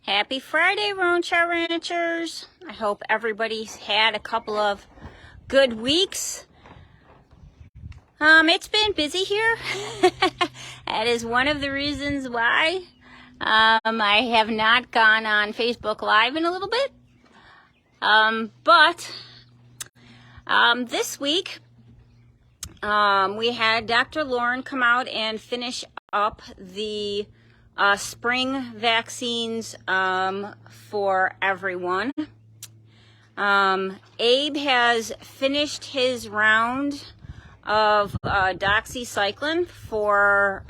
Happy Friday, Roanshaw Ranchers. I hope everybody's had a couple of good weeks. It's been busy here. That is one of the reasons why I have not gone on Facebook Live in a little bit. But this week, we had Dr. Lauren come out and finish up the spring vaccines for everyone. Abe has finished his round of Doxycycline for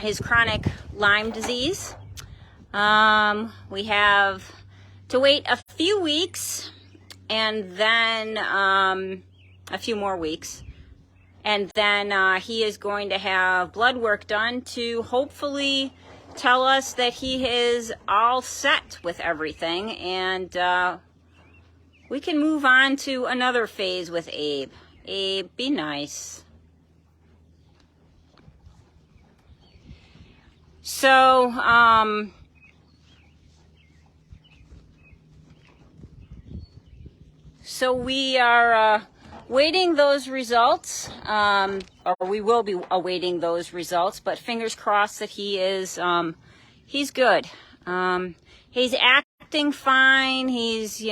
his chronic Lyme disease. We have to wait a few weeks and then a few more weeks. And then he is going to have blood work done to hopefully tell us that he is all set with everything. And we can move on to another phase with Abe. Abe, be nice. So, we are waiting those results, or we will be awaiting those results, but fingers crossed that he is, he's good. He's acting fine. He's,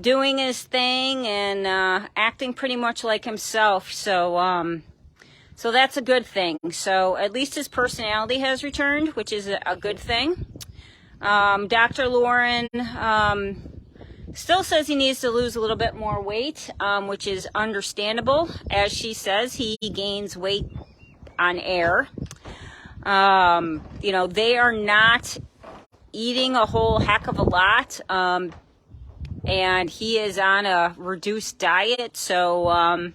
doing his thing and acting pretty much like himself. So, so that's a good thing. So at least his personality has returned, which is a good thing. Dr. Lauren, still says he needs to lose a little bit more weight, which is understandable. As she says, he gains weight on air. They are not eating a whole heck of a lot, and he is on a reduced diet. So,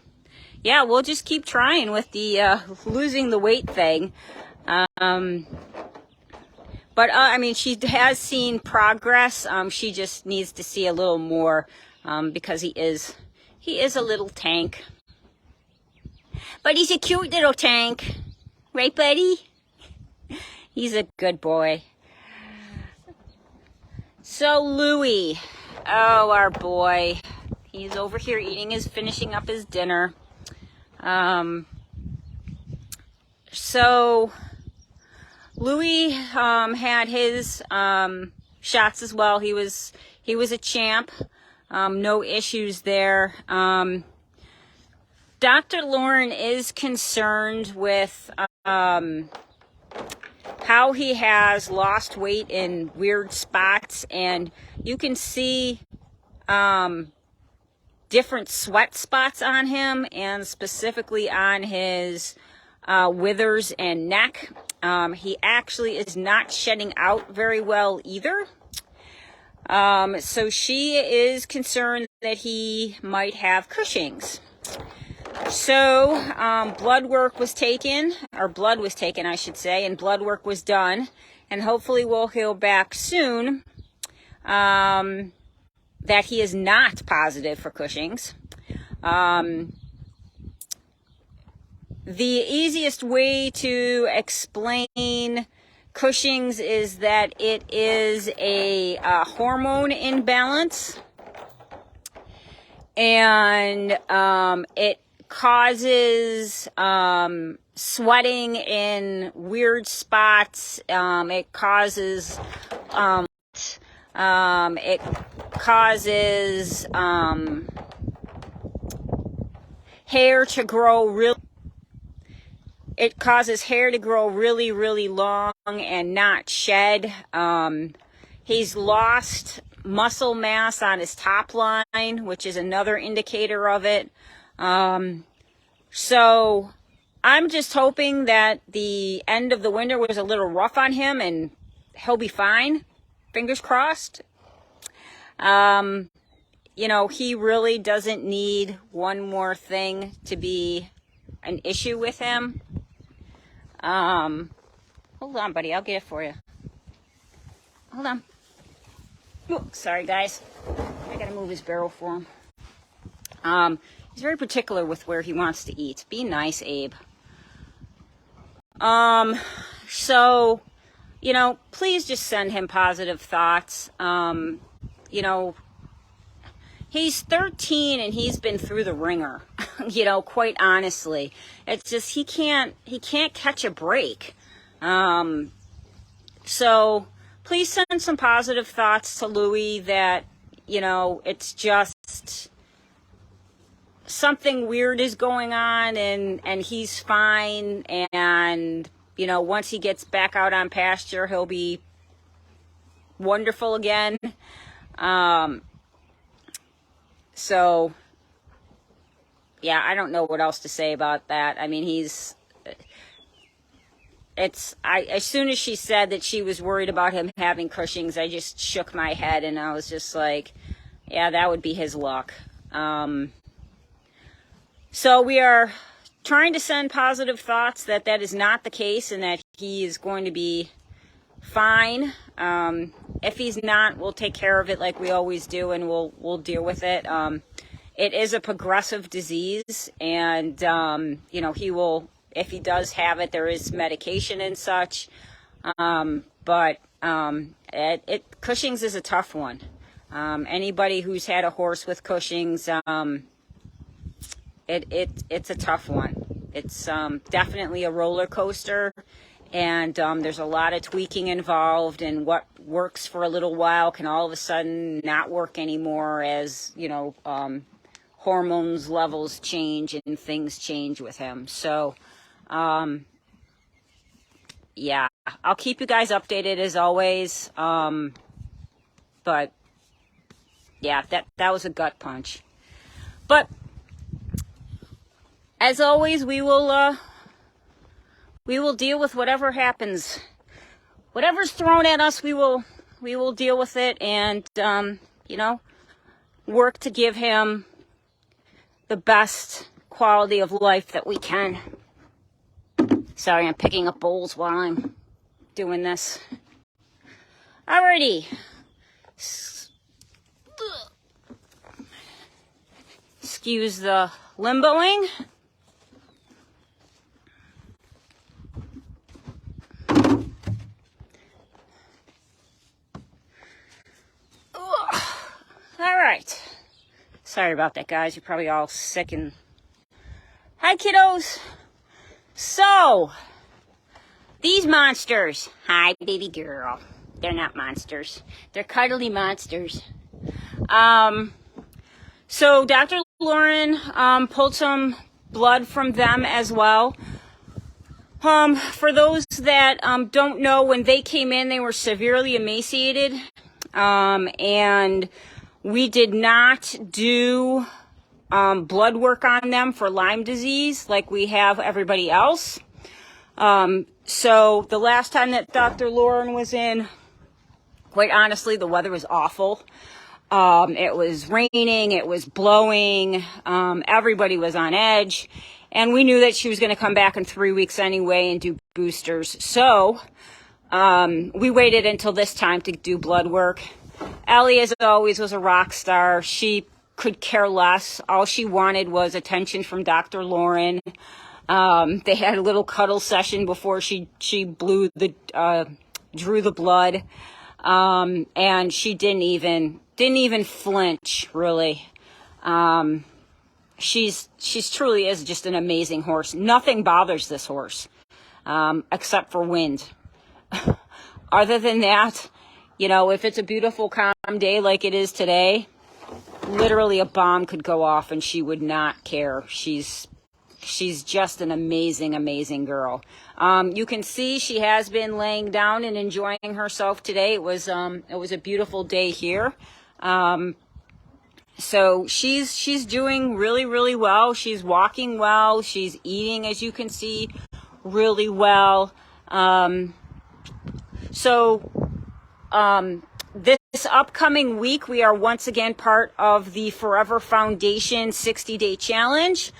yeah, we'll just keep trying with the losing the weight thing. But, she has seen progress. She just needs to see a little more, because he is a little tank. But he's a cute little tank. Right, buddy? He's a good boy. So, Louie. Oh, our boy. He's over here finishing up his dinner. So Louie had his shots as well. He was a champ. No issues there. Dr. Lauren is concerned with how he has lost weight in weird spots, and you can see different sweat spots on him, and specifically on his withers and neck. He actually is not shedding out very well either. So she is concerned that he might have Cushing's. So blood was taken, I should say, and blood work was done, and hopefully we'll heal back soon that he is not positive for Cushing's. The easiest way to explain Cushing's is that it is a hormone imbalance, and it causes sweating in weird spots. It causes hair to grow real. It causes hair to grow really, really long and not shed. He's lost muscle mass on his top line, which is another indicator of it. So I'm just hoping that the end of the winter was a little rough on him and he'll be fine. Fingers crossed. He really doesn't need one more thing to be an issue with him. Hold on, buddy. I'll get it for you. Hold on. Oh, sorry, guys. I gotta move his barrel for him. He's very particular with where he wants to eat. Be nice, Abe. So you know, please just send him positive thoughts. You know, he's 13 and he's been through the ringer, you know, quite honestly. It's just, he can't catch a break. So please send some positive thoughts to Louie that, you know, it's just something weird is going on and he's fine. And, you know, once he gets back out on pasture, he'll be wonderful again. So, yeah, I don't know what else to say about that. I mean, as soon as she said that she was worried about him having Cushing's, I just shook my head and I was just like, yeah, that would be his luck. So we are trying to send positive thoughts that is not the case and that he is going to be fine. If he's not, we'll take care of it like we always do, and we'll deal with it. It is a progressive disease, and you know, he will, if he does have it, there is medication and such. But Cushing's is a tough one. Anybody who's had a horse with Cushing's, it's a tough one. It's definitely a roller coaster. And there's a lot of tweaking involved, and what works for a little while can all of a sudden not work anymore as, you know, hormones levels change and things change with him. So, yeah, I'll keep you guys updated as always. But, yeah, that was a gut punch. But, as always, we will deal with whatever happens. Whatever's thrown at us, we will deal with it and, you know, work to give him the best quality of life that we can. Sorry, I'm picking up bowls while I'm doing this. Alrighty. Excuse the limboing. All right. Sorry about that, guys. You're probably all sick and... Hi, kiddos. So, these monsters. Hi, baby girl. They're not monsters. They're cuddly monsters. So, Dr. Lauren pulled some blood from them as well. For those that don't know, when they came in, they were severely emaciated. And we did not do blood work on them for Lyme disease like we have everybody else. So the last time that Dr. Lauren was in, quite honestly, the weather was awful. It was raining, it was blowing, everybody was on edge, and we knew that she was going to come back in 3 weeks anyway and do boosters. So we waited until this time to do blood work. Ellie, as always, was a rock star. She could care less. All she wanted was attention from Dr. Lauren. They had a little cuddle session before she drew the blood. And she didn't even flinch, really. She's truly is just an amazing horse. Nothing bothers this horse, except for wind. Other than that, you know, if it's a beautiful, calm day like it is today, literally a bomb could go off and she would not care. She's just an amazing, amazing girl. You can see she has been laying down and enjoying herself today. It was a beautiful day here. So she's doing really, really well. She's walking well. She's eating, as you can see, really well. This upcoming week, we are once again part of the Forever Foundation 60-day challenge.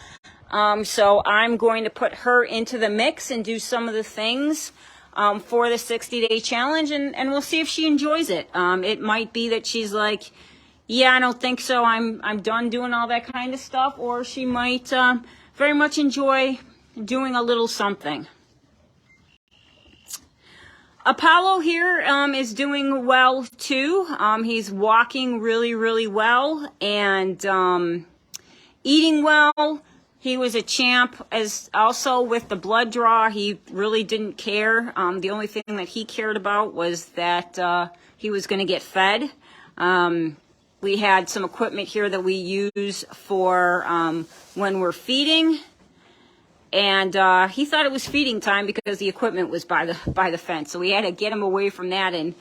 So I'm going to put her into the mix and do some of the things for the 60-day challenge, and we'll see if she enjoys it. It might be that she's like, yeah, I don't think so. I'm done doing all that kind of stuff, or she might very much enjoy doing a little something. Apollo here is doing well too. He's walking really, really well and eating well. He was a champ as also with the blood draw. He really didn't care. The only thing that he cared about was that he was going to get fed. We had some equipment here that we use for when we're feeding. And he thought it was feeding time because the equipment was by the fence. So we had to get him away from that and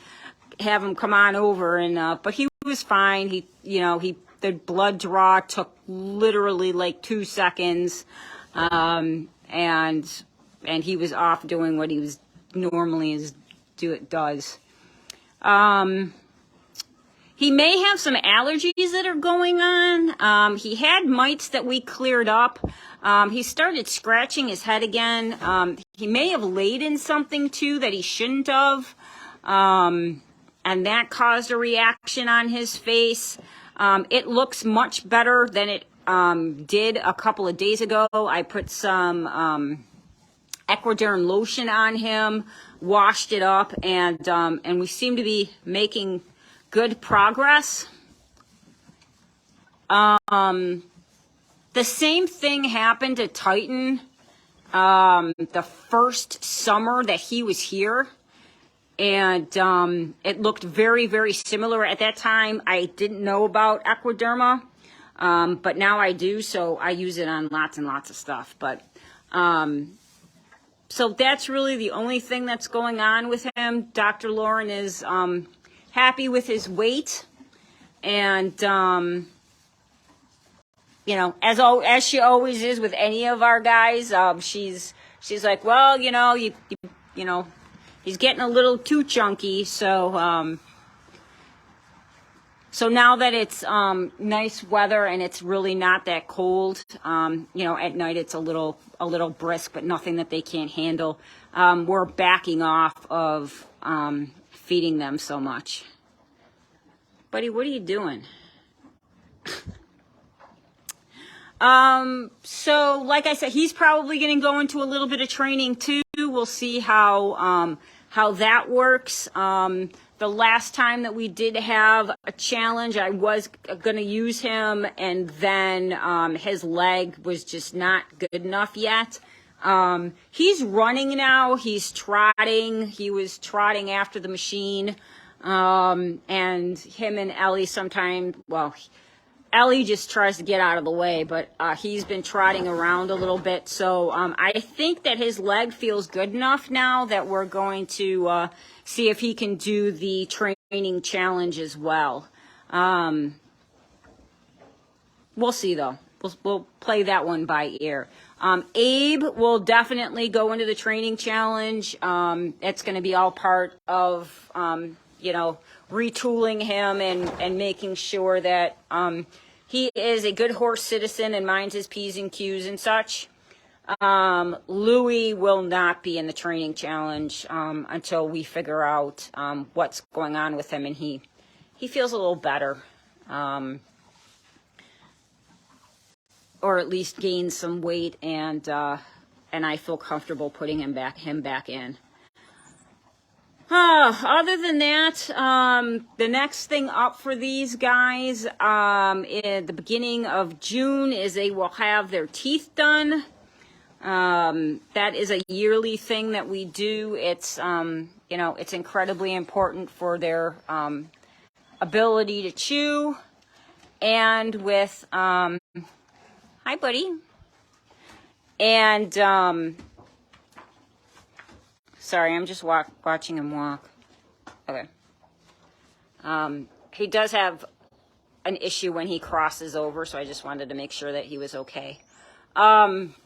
have him come on over. And but he was fine. The blood draw took literally like 2 seconds, and he was off doing what he was normally does. He may have some allergies that are going on. He had mites that we cleared up. He started scratching his head again. He may have laid in something too that he shouldn't have. And that caused a reaction on his face. It looks much better than it did a couple of days ago. I put some Equiderm lotion on him, washed it up, and we seem to be making good progress. The same thing happened to Titan the first summer that he was here. And it looked very, very similar. At that time, I didn't know about Equiderma, but now I do, so I use it on lots and lots of stuff. But so that's really the only thing that's going on with him. Dr. Lauren is happy with his weight, and as she always is with any of our guys, she's like, well, you know, he's getting a little too chunky, so so now that it's nice weather and it's really not that cold, at night it's a little brisk, but nothing that they can't handle. We're backing off of feeding them so much. Buddy, what are you doing? So like I said, he's probably going to go into a little bit of training too. We'll see how that works. The last time that we did have a challenge, I was going to use him, and then his leg was just not good enough yet. He's running now. He's trotting. He was trotting after the machine. And him and Ellie sometimes, Ellie just tries to get out of the way, but he's been trotting around a little bit. So I think that his leg feels good enough now that we're going to see if he can do the training challenge as well. We'll see, though. We'll play that one by ear. Abe will definitely go into the training challenge. It's going to be all part of, retooling him and making sure that he is a good horse citizen and minds his P's and Q's and such. Louie will not be in the training challenge until we figure out what's going on with him and he feels a little better. Or at least gain some weight, and I feel comfortable putting him back in. Other than that, the next thing up for these guys in the beginning of June is they will have their teeth done. That is a yearly thing that we do. It's it's incredibly important for their ability to chew, and with hi, buddy. And, sorry, I'm just watching him walk. Okay. He does have an issue when he crosses over, so I just wanted to make sure that he was okay. Yeah,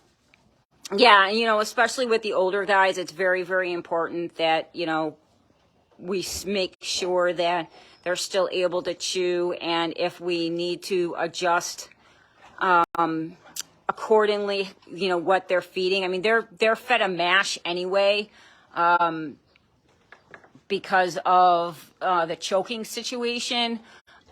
especially with the older guys, it's very, very important that, we make sure that they're still able to chew, and if we need to adjust accordingly, what they're feeding. I mean, they're fed a mash anyway, because of the choking situation.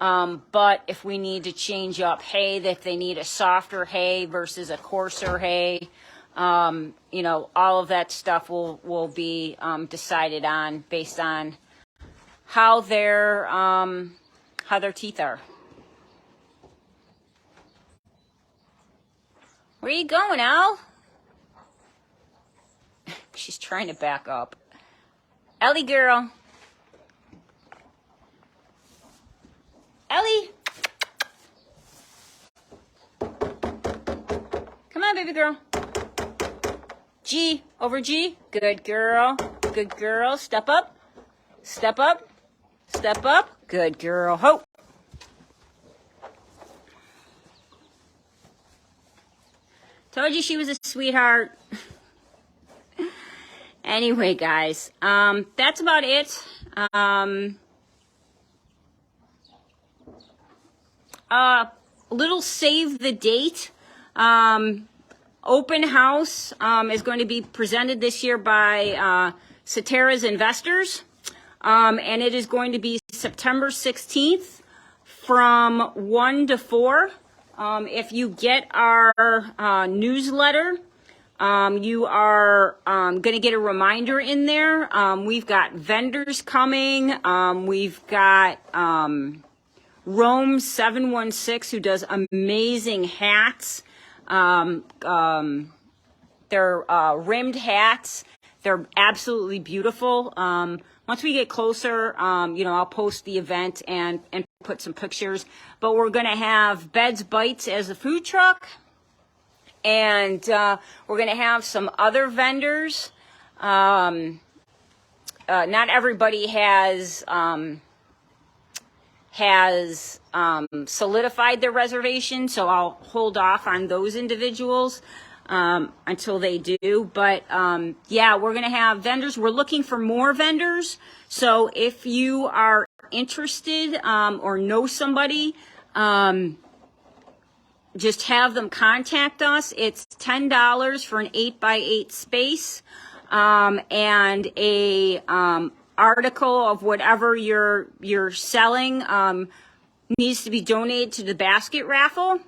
But if we need to change up hay, if they need a softer hay versus a coarser hay, You know, all of that stuff will be decided on based on how their teeth are. Where are you going, Al? She's trying to back up. Ellie girl. Ellie. Come on, baby girl. G, over G. Good girl. Good girl. Step up. Step up. Step up. Good girl. Ho. Told you she was a sweetheart. Anyway, guys, that's about it. Little save the date. Open house is going to be presented this year by Cetera's Investors. And it is going to be September 16th from 1 to 4. If you get our newsletter, you are going to get a reminder in there. We've got vendors coming. We've got Rome 716 who does amazing hats. They're rimmed hats. They're absolutely beautiful. Once we get closer, you know, I'll post the event and put some pictures. But we're going to have Bed's Bites as a food truck. And we're going to have some other vendors. Not everybody has solidified their reservation, so I'll hold off on those individuals until they do. But yeah, we're going to have vendors. We're looking for more vendors. So if you are interested or know somebody, just have them contact us. It's $10 for an 8x8 space, and a article of whatever you're selling needs to be donated to the basket raffle.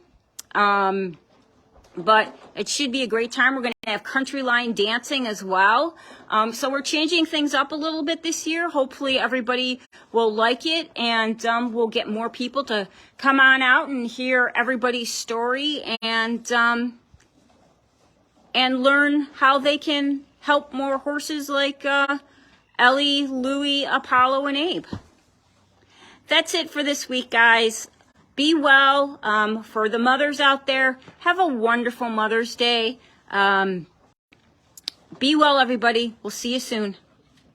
But it should be a great time. We're going to have country line dancing as well. So we're changing things up a little bit this year. Hopefully everybody will like it, and we'll get more people to come on out and hear everybody's story and learn how they can help more horses like Ellie, Louie, Apollo, and Abe. That's it for this week, guys. Be well. For the mothers out there, have a wonderful Mother's Day. Be well, everybody. We'll see you soon.